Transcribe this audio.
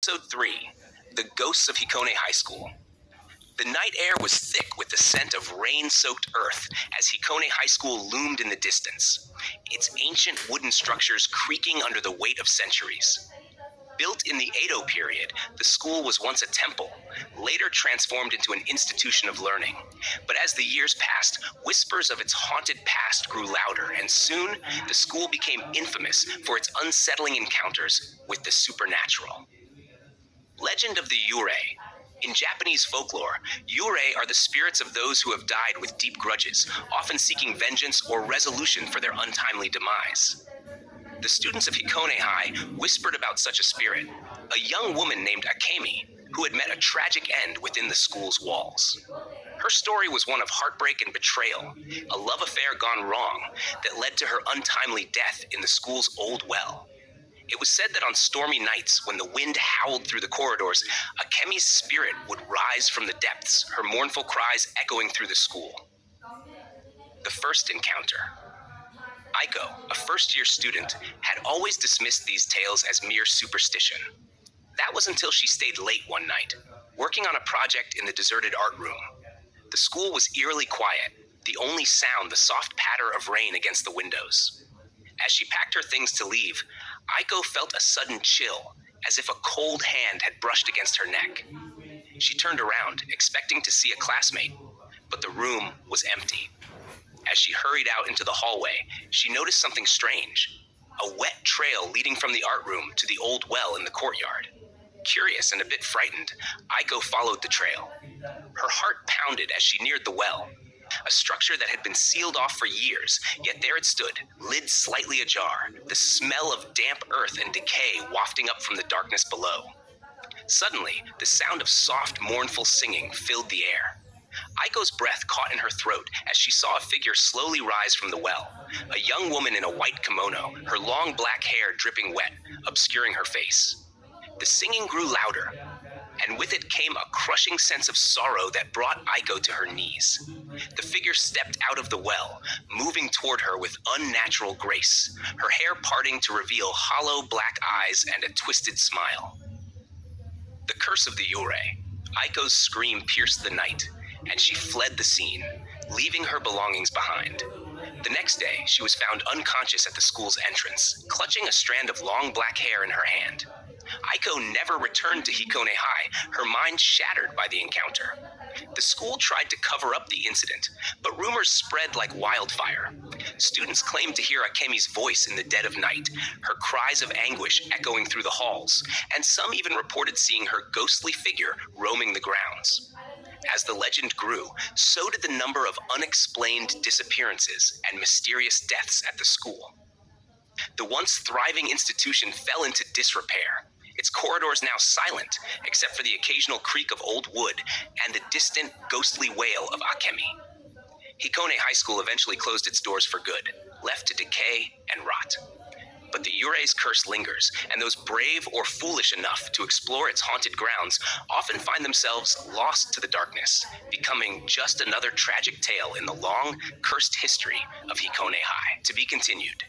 Episode 3, The Ghosts of Hikone High School. The night air was thick with the scent of rain-soaked earth as Hikone High School loomed in the distance, its ancient wooden structures creaking under the weight of centuries. Built in the Edo period, the school was once a temple, later transformed into an institution of learning. But as the years passed, whispers of its haunted past grew louder, and soon the school became infamous for its unsettling encounters with the supernatural. Legend of the Yurei. In Japanese folklore, Yurei are the spirits of those who have died with deep grudges, often seeking vengeance or resolution for their untimely demise. The students of Hikone High whispered about such a spirit, a young woman named Akemi, who had met a tragic end within the school's walls. Her story was one of heartbreak and betrayal, a love affair gone wrong that led to her untimely death in the school's old well. It was said that on stormy nights, when the wind howled through the corridors, Akemi's spirit would rise from the depths, her mournful cries echoing through the school. The first encounter. Aiko, a first-year student, had always dismissed these tales as mere superstition. That was until she stayed late one night, working on a project in the deserted art room. The school was eerily quiet, the only sound the soft patter of rain against the windows. As she packed her things to leave, Aiko felt a sudden chill, as if a cold hand had brushed against her neck. She turned around, expecting to see a classmate, but the room was empty. As she hurried out into the hallway, she noticed something strange, a wet trail leading from the art room to the old well in the courtyard. Curious and a bit frightened, Aiko followed the trail. Her heart pounded as she neared the well, a structure that had been sealed off for years, yet there it stood, lid slightly ajar, the smell of damp earth and decay wafting up from the darkness below. Suddenly, the sound of soft, mournful singing filled the air. Aiko's breath caught in her throat as she saw a figure slowly rise from the well, a young woman in a white kimono, her long black hair dripping wet, obscuring her face. The singing grew louder, and with it came a crushing sense of sorrow that brought Aiko to her knees. The figure stepped out of the well, moving toward her with unnatural grace, her hair parting to reveal hollow black eyes and a twisted smile. The curse of the Yurei. Aiko's scream pierced the night, and she fled the scene, leaving her belongings behind. The next day, she was found unconscious at the school's entrance, clutching a strand of long black hair in her hand. Aiko never returned to Hikone High, her mind shattered by the encounter. The school tried to cover up the incident, but rumors spread like wildfire. Students claimed to hear Akemi's voice in the dead of night, her cries of anguish echoing through the halls, and some even reported seeing her ghostly figure roaming the grounds. As the legend grew, so did the number of unexplained disappearances and mysterious deaths at the school. The once thriving institution fell into disrepair, its corridors now silent, except for the occasional creak of old wood and the distant, ghostly wail of Akemi. Hikone High School eventually closed its doors for good, left to decay and rot. But the Yurei's curse lingers, and those brave or foolish enough to explore its haunted grounds often find themselves lost to the darkness, becoming just another tragic tale in the long, cursed history of Hikone High. To be continued.